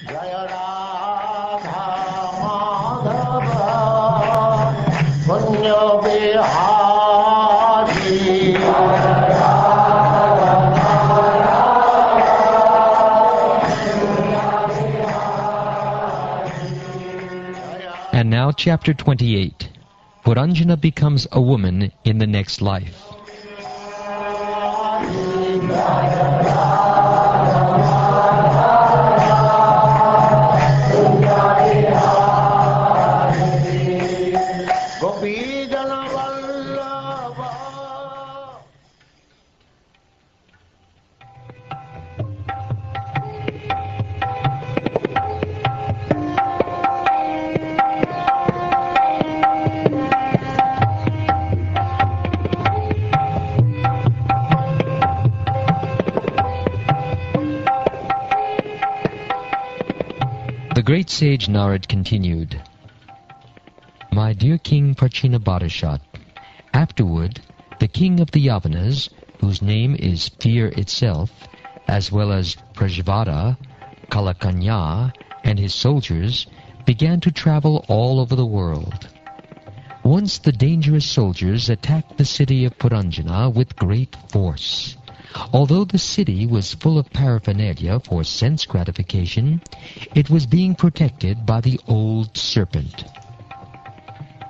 Jaya Radha Madhava Punya Bihari. And now chapter 28. Puranjana becomes a woman in the next life. The great sage Narad continued, My dear King Prachinabhadashat, afterward the king of the Yavanas, whose name is Fear itself, as well as Prajvata, Kalakanya, and his soldiers, began to travel all over the world. Once the dangerous soldiers attacked the city of Puranjana with great force. Although the city was full of paraphernalia for sense gratification, it was being protected by the old serpent.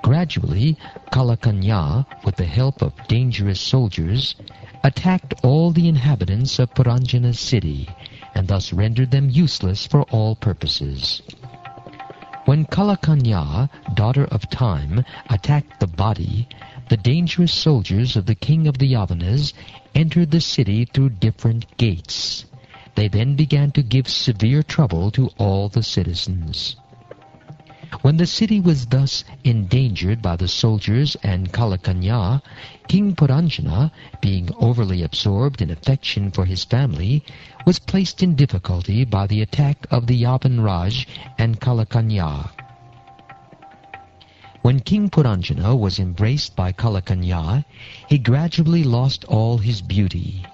Gradually, Kalakanya, with the help of dangerous soldiers, attacked all the inhabitants of Puranjana's city, and thus rendered them useless for all purposes. When Kalakanya, daughter of Time, attacked the body, the dangerous soldiers of the king of the Yavanas entered the city through different gates. They then began to give severe trouble to all the citizens. When the city was thus endangered by the soldiers and Kalakanya, King Puranjana, being overly absorbed in affection for his family, was placed in difficulty by the attack of the Yavan Raj and Kalakanya. When King Puranjana was embraced by Kalakanya, he gradually lost all his beauty.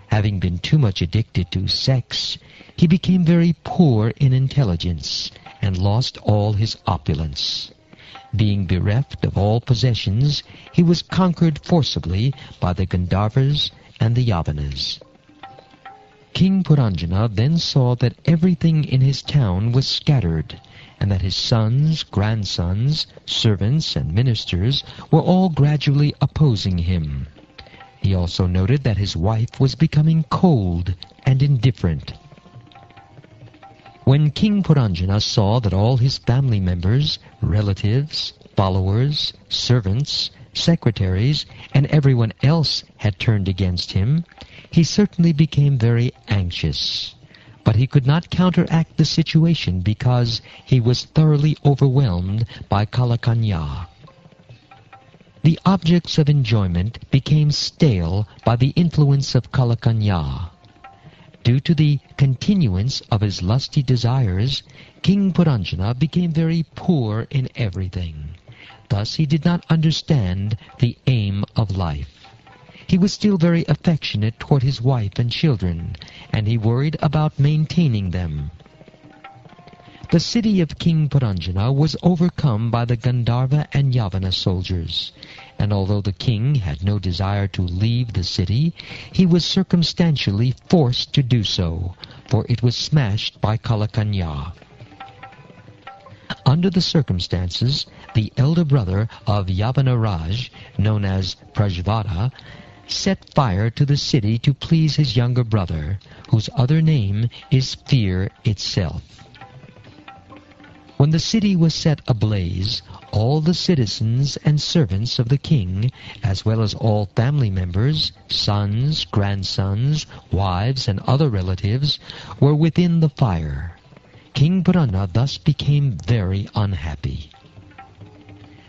Having been too much addicted to sex, he became very poor in intelligence and lost all his opulence. Being bereft of all possessions, he was conquered forcibly by the Gandharvas and the Yavanas. King Puranjana then saw that everything in his town was scattered, and that his sons, grandsons, servants, and ministers were all gradually opposing him. He also noted that his wife was becoming cold and indifferent. When King Puranjana saw that all his family members, relatives, followers, servants, secretaries, and everyone else had turned against him, he certainly became very anxious. But he could not counteract the situation because he was thoroughly overwhelmed by Kalakanya. The objects of enjoyment became stale by the influence of Kalakanya. Due to the continuance of his lusty desires, King Puranjana became very poor in everything. Thus he did not understand the aim of life. He was still very affectionate toward his wife and children, and he worried about maintaining them. The city of King Puranjana was overcome by the Gandharva and Yavana soldiers, and although the king had no desire to leave the city, he was circumstantially forced to do so, for it was smashed by Kalakanya. Under the circumstances, the elder brother of Yavana Raj, known as Prajvata, set fire to the city to please his younger brother, whose other name is Fear itself. When the city was set ablaze, all the citizens and servants of the king, as well as all family members, sons, grandsons, wives, and other relatives, were within the fire. King Puranjana thus became very unhappy.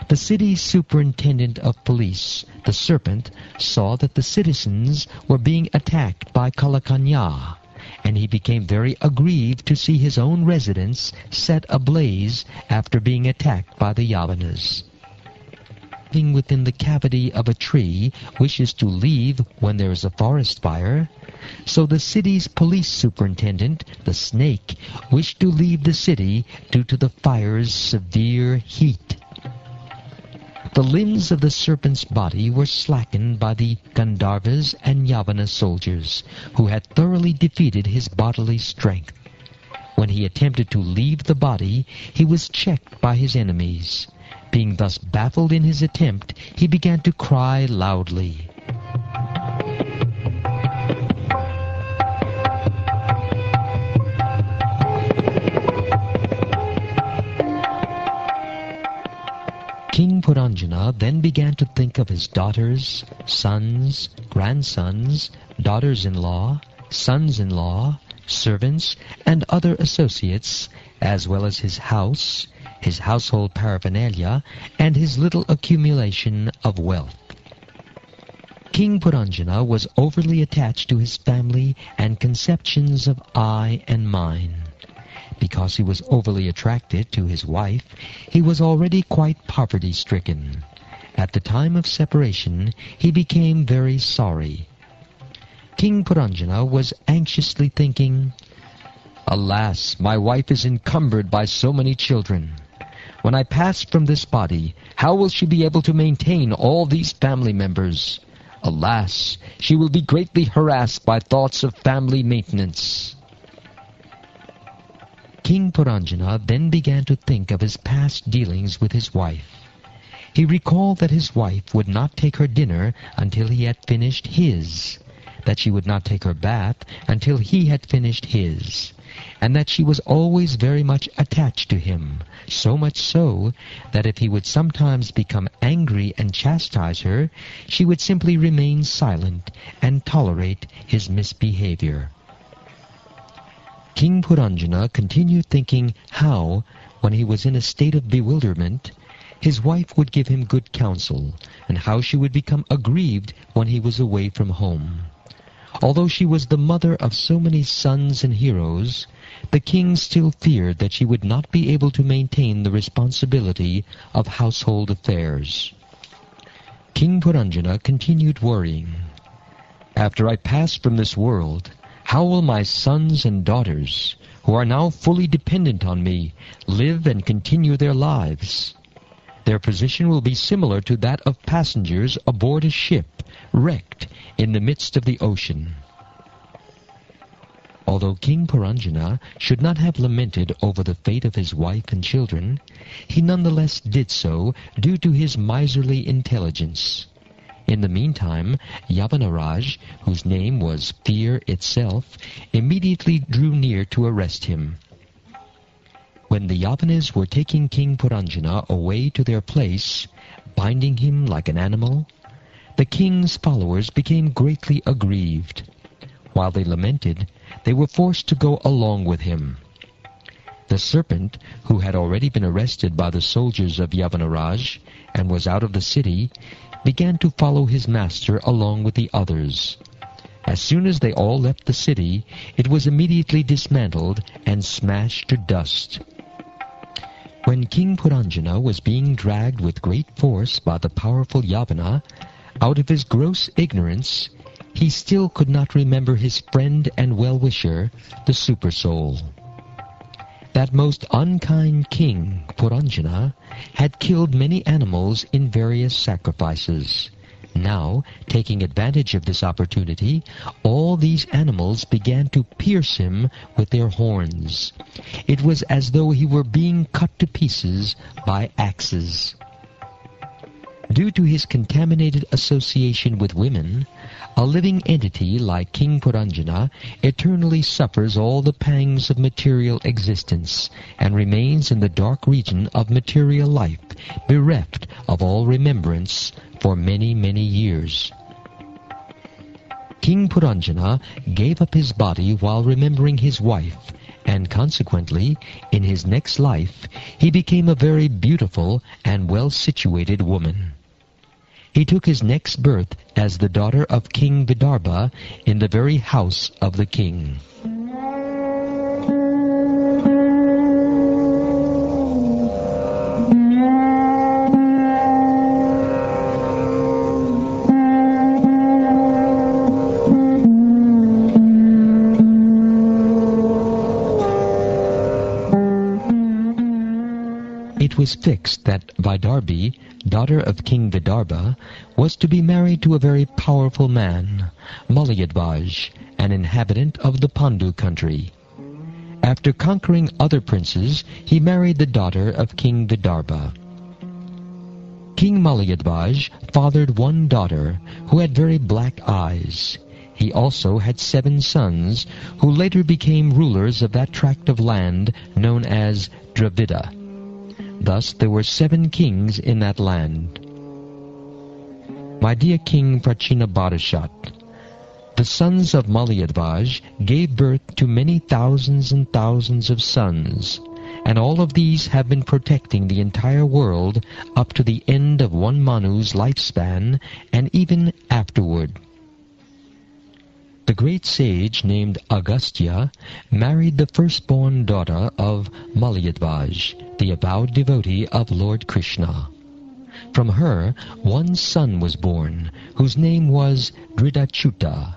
The city's superintendent of police, the serpent, saw that the citizens were being attacked by Kalakanya, and he became very aggrieved to see his own residence set ablaze after being attacked by the Yavanas. Living within the cavity of a tree wishes to leave when there is a forest fire, So the city's police superintendent, the snake, wished to leave the city due to the fire's severe heat. The limbs of the serpent's body were slackened by the Gandharvas and Yavana soldiers, who had thoroughly defeated his bodily strength. When he attempted to leave the body, he was checked by his enemies. Being thus baffled in his attempt, he began to cry loudly. King Puranjana then began to think of his daughters, sons, grandsons, daughters-in-law, sons-in-law, servants, and other associates, as well as his house, his household paraphernalia, and his little accumulation of wealth. King Puranjana was overly attached to his family and conceptions of I and mine. Because he was overly attracted to his wife, he was already quite poverty-stricken. At the time of separation, he became very sorry. King Puranjana was anxiously thinking, "Alas, my wife is encumbered by so many children. When I pass from this body, how will she be able to maintain all these family members? Alas, she will be greatly harassed by thoughts of family maintenance." King Puranjana then began to think of his past dealings with his wife. He recalled that his wife would not take her dinner until he had finished his, that she would not take her bath until he had finished his, and that she was always very much attached to him, so much so that if he would sometimes become angry and chastise her, she would simply remain silent and tolerate his misbehavior. King Puranjana continued thinking how, when he was in a state of bewilderment, his wife would give him good counsel, and how she would become aggrieved when he was away from home. Although she was the mother of so many sons and heroes, the king still feared that she would not be able to maintain the responsibility of household affairs. King Puranjana continued worrying. "After I pass from this world, how will my sons and daughters, who are now fully dependent on me, live and continue their lives? Their position will be similar to that of passengers aboard a ship, wrecked in the midst of the ocean." Although King Puranjana should not have lamented over the fate of his wife and children, he nonetheless did so due to his miserly intelligence. In the meantime, Yavanaraj, whose name was Fear itself, immediately drew near to arrest him. When the Yavanas were taking King Puranjana away to their place, binding him like an animal, the king's followers became greatly aggrieved. While they lamented, they were forced to go along with him. The serpent, who had already been arrested by the soldiers of Yavanaraj and was out of the city, began to follow his master along with the others. As soon as they all left the city, it was immediately dismantled and smashed to dust. When King Puranjana was being dragged with great force by the powerful Yavana, out of his gross ignorance, he still could not remember his friend and well-wisher, the Supersoul. That most unkind king, Puranjana, had killed many animals in various sacrifices. Now, taking advantage of this opportunity, all these animals began to pierce him with their horns. It was as though he were being cut to pieces by axes. Due to his contaminated association with women, a living entity like King Puranjana eternally suffers all the pangs of material existence and remains in the dark region of material life, bereft of all remembrance for many, many years. King Puranjana gave up his body while remembering his wife, and consequently, in his next life, he became a very beautiful and well-situated woman. He took his next birth as the daughter of King Vidarbha in the very house of the king. it was fixed that Vidarbhi, daughter of King Vidarbha, was to be married to a very powerful man, Malayadvaj, an inhabitant of the Pandu country. After conquering other princes, he married the daughter of King Vidarbha. King Malayadvaj fathered one daughter who had very black eyes. He also had 7 sons, who later became rulers of that tract of land known as Dravida. Thus there were 7 kings in that land. My dear King Prachinabhadashat, the sons of Malayadvaj gave birth to many thousands and thousands of sons, and all of these have been protecting the entire world up to the end of one Manu's lifespan, and even afterward. The great sage named Agastya married the firstborn daughter of Malayadvaj, the avowed devotee of Lord Krishna. From her, one son was born, whose name was Dridachyuta,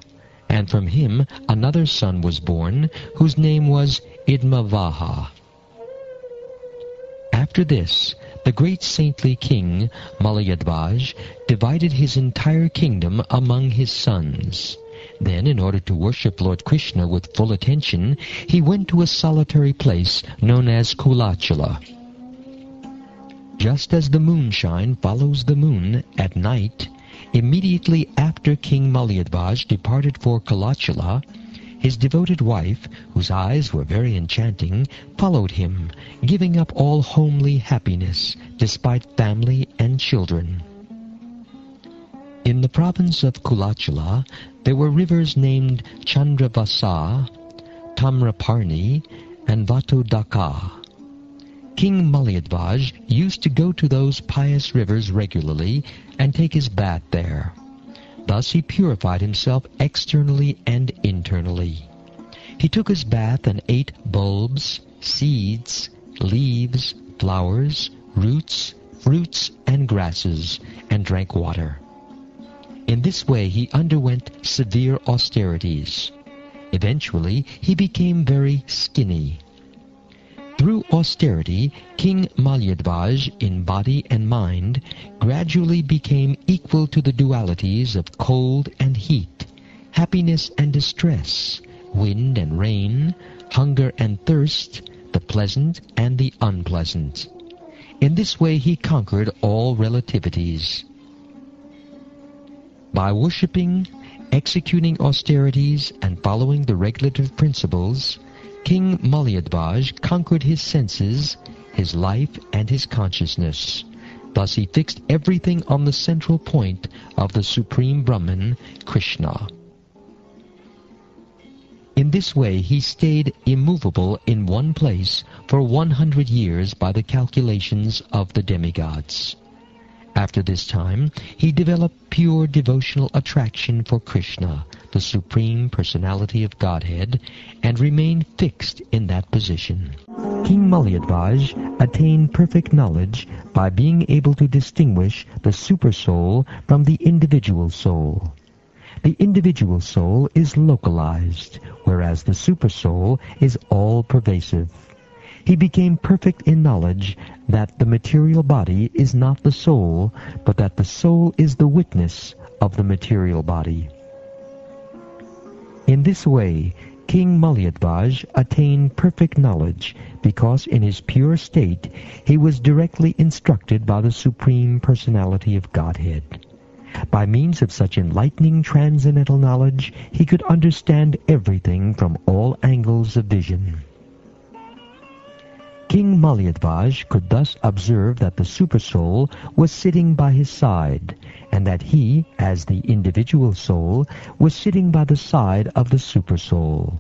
and from him another son was born, whose name was Idmavaha. After this, the great saintly king, Malayadvaj, divided his entire kingdom among his sons. Then, in order to worship Lord Krishna with full attention, he went to a solitary place known as Kulachala. Just as the moonshine follows the moon at night, immediately after King Malayadvaj departed for Kulachala, his devoted wife, whose eyes were very enchanting, followed him, giving up all homely happiness, despite family and children. In the province of Kulachala, there were rivers named Chandravasa, Tamraparni, and Vatodaka. King Malayadvaj used to go to those pious rivers regularly and take his bath there. Thus he purified himself externally and internally. He took his bath and ate bulbs, seeds, leaves, flowers, roots, fruits, and grasses, and drank water. In this way he underwent severe austerities. Eventually he became very skinny. Through austerity, King Malayadvaj, in body and mind, gradually became equal to the dualities of cold and heat, happiness and distress, wind and rain, hunger and thirst, the pleasant and the unpleasant. In this way he conquered all relativities. By worshipping, executing austerities, and following the regulative principles, King Malayadvaj conquered his senses, his life, and his consciousness. Thus he fixed everything on the central point of the Supreme Brahman, Krishna. In this way he stayed immovable in one place for 100 years by the calculations of the demigods. After this time, he developed pure devotional attraction for Krishna, the Supreme Personality of Godhead, and remained fixed in that position. King Malayadvaj attained perfect knowledge by being able to distinguish the supersoul from the individual soul. The individual soul is localized, whereas the supersoul is all-pervasive. He became perfect in knowledge that the material body is not the soul, but that the soul is the witness of the material body. In this way, King Malayadvaj attained perfect knowledge because in his pure state he was directly instructed by the Supreme Personality of Godhead. By means of such enlightening transcendental knowledge, he could understand everything from all angles of vision. King Malayadvaj could thus observe that the Supersoul was sitting by his side, and that he, as the individual soul, was sitting by the side of the Supersoul.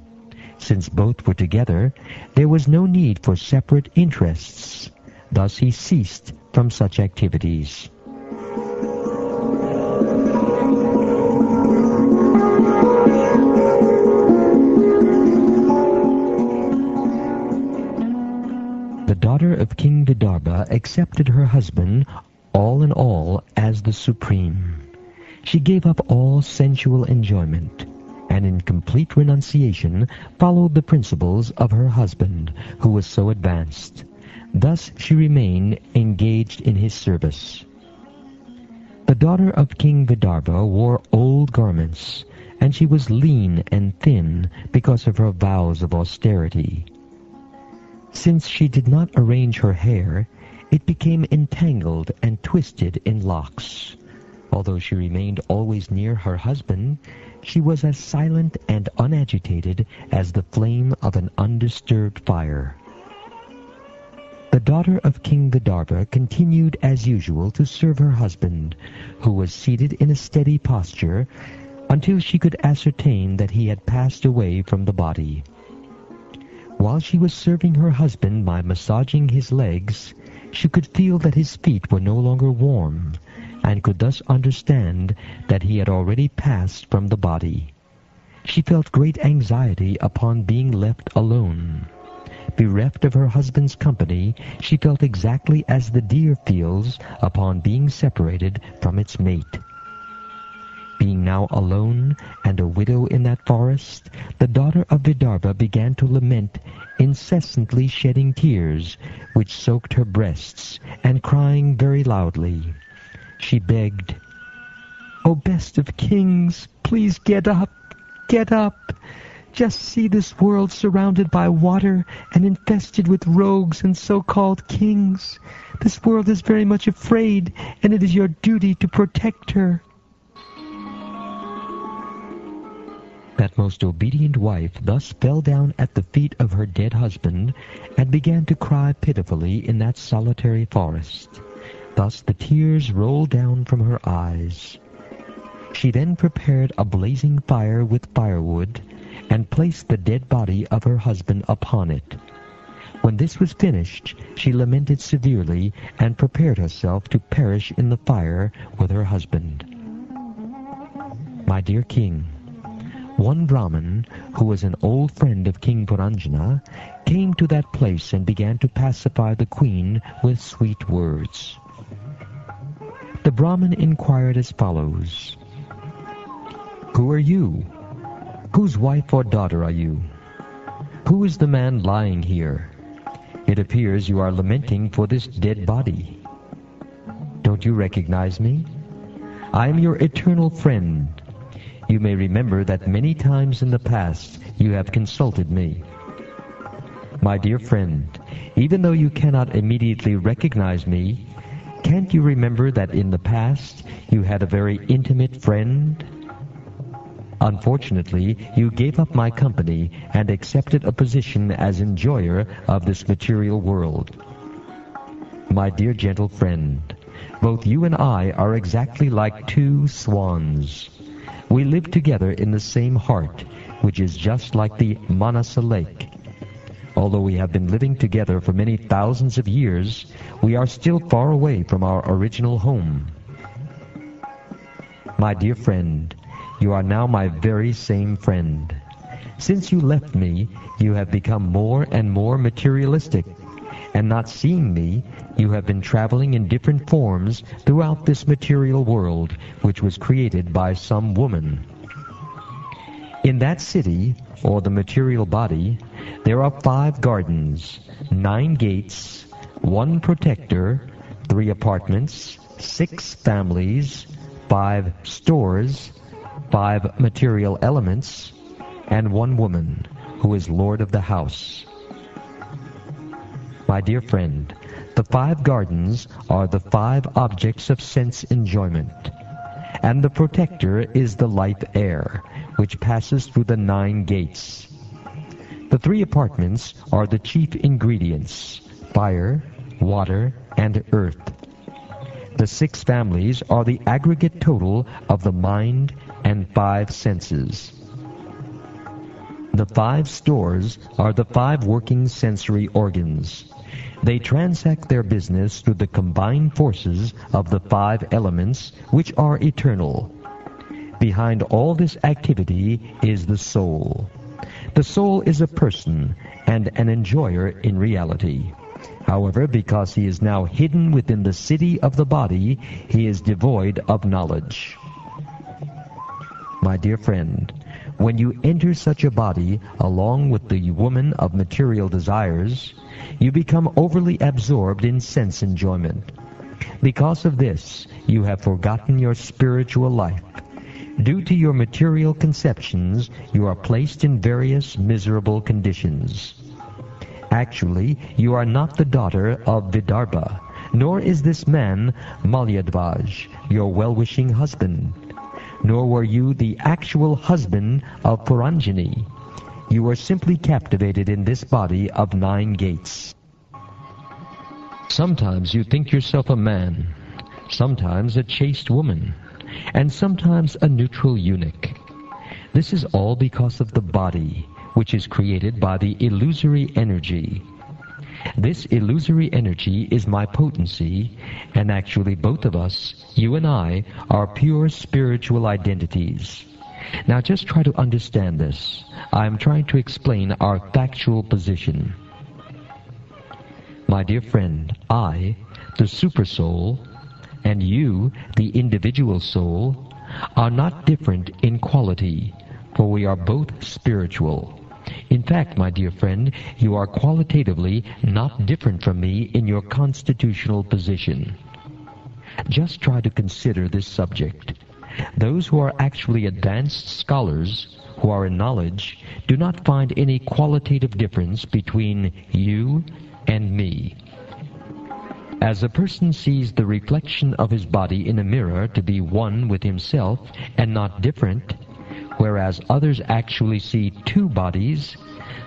Since both were together, there was no need for separate interests. Thus he ceased from such activities. The daughter of King Vidarbha accepted her husband, all in all, as the Supreme. She gave up all sensual enjoyment, and in complete renunciation followed the principles of her husband, who was so advanced. Thus she remained engaged in his service. The daughter of King Vidarbha wore old garments, and she was lean and thin because of her vows of austerity. Since she did not arrange her hair, it became entangled and twisted in locks. Although she remained always near her husband, she was as silent and unagitated as the flame of an undisturbed fire. The daughter of King Vidarbha continued as usual to serve her husband, who was seated in a steady posture, until she could ascertain that he had passed away from the body. While she was serving her husband by massaging his legs, she could feel that his feet were no longer warm, and could thus understand that he had already passed from the body. She felt great anxiety upon being left alone. Bereft of her husband's company, she felt exactly as the deer feels upon being separated from its mate. Being now alone and a widow in that forest, the daughter of Vidarbha began to lament, incessantly shedding tears, which soaked her breasts, and crying very loudly. She begged, "O best of kings, please get up, get up! Just see this world surrounded by water and infested with rogues and so-called kings. This world is very much afraid, and it is your duty to protect her." That most obedient wife thus fell down at the feet of her dead husband and began to cry pitifully in that solitary forest. Thus the tears rolled down from her eyes. She then prepared a blazing fire with firewood and placed the dead body of her husband upon it. When this was finished, she lamented severely and prepared herself to perish in the fire with her husband. My dear king, one Brahmin, who was an old friend of King Puranjana, came to that place and began to pacify the queen with sweet words. The Brahmin inquired as follows: "Who are you? Whose wife or daughter are you? Who is the man lying here? It appears you are lamenting for this dead body. Don't you recognize me? I am your eternal friend. You may remember that many times in the past you have consulted me. My dear friend, even though you cannot immediately recognize me, can't you remember that in the past you had a very intimate friend? Unfortunately, you gave up my company and accepted a position as enjoyer of this material world. My dear gentle friend, both you and I are exactly like two swans. We live together in the same heart, which is just like the Manasa lake. Although we have been living together for many thousands of years, we are still far away from our original home. My dear friend, you are now my very same friend. Since you left me, you have become more and more materialistic, and not seeing me, you have been traveling in different forms throughout this material world, which was created by some woman. In that city, or the material body, there are 5 gardens, 9 gates, 1 protector, 3 apartments, 6 families, 5 stores, 5 material elements, and 1 woman, who is lord of the house. My dear friend, the 5 gardens are the 5 objects of sense enjoyment, and the protector is the life air, which passes through the 9 gates. The 3 apartments are the chief ingredients, fire, water, and earth. The 6 families are the aggregate total of the mind and 5 senses. The 5 stores are the 5 working sensory organs. They transact their business through the combined forces of the 5 elements, which are eternal. Behind all this activity is the soul. The soul is a person and an enjoyer in reality. However, because he is now hidden within the city of the body, he is devoid of knowledge. My dear friend, when you enter such a body along with the woman of material desires, you become overly absorbed in sense enjoyment. Because of this, you have forgotten your spiritual life. Due to your material conceptions, you are placed in various miserable conditions. Actually, you are not the daughter of Vidarbha, nor is this man, Malyadvaj, your well-wishing husband. Nor were you the actual husband of Puranjani. You were simply captivated in this body of 9 gates. Sometimes you think yourself a man, sometimes a chaste woman, and sometimes a neutral eunuch. This is all because of the body, which is created by the illusory energy. This illusory energy is my potency, and actually both of us, you and I, are pure spiritual identities. Now just try to understand this. I am trying to explain our factual position. My dear friend, I, the supersoul, and you, the individual soul, are not different in quality, for we are both spiritual. In fact, my dear friend, you are qualitatively not different from me in your constitutional position. Just try to consider this subject. Those who are actually advanced scholars, who are in knowledge, do not find any qualitative difference between you and me. As a person sees the reflection of his body in a mirror to be one with himself and not different, whereas others actually see 2 bodies,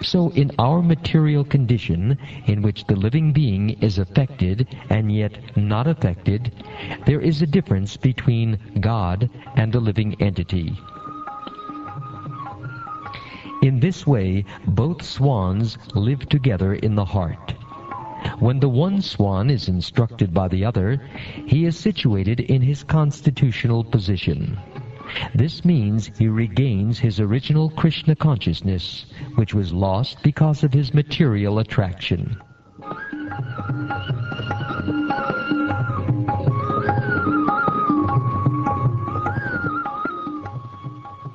so in our material condition, in which the living being is affected and yet not affected, there is a difference between God and the living entity. In this way, both swans live together in the heart. When the one swan is instructed by the other, he is situated in his constitutional position. This means he regains his original Krishna consciousness, which was lost because of his material attraction.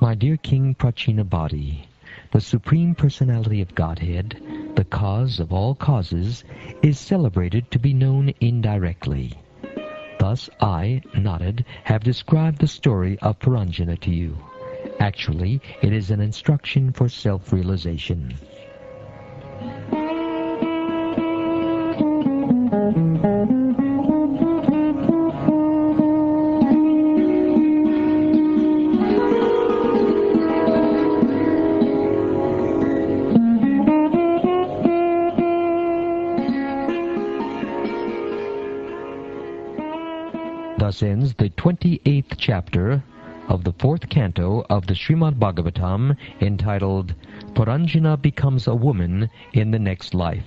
My dear King Prachinabhati, the Supreme Personality of Godhead, the cause of all causes, is celebrated to be known indirectly. Thus I, Narrated, have described the story of Puranjana to you. Actually, it is an instruction for self-realization. Thus ends the 28th chapter of the 4th canto of the Srimad Bhagavatam, entitled Puranjana Becomes a Woman in the Next Life.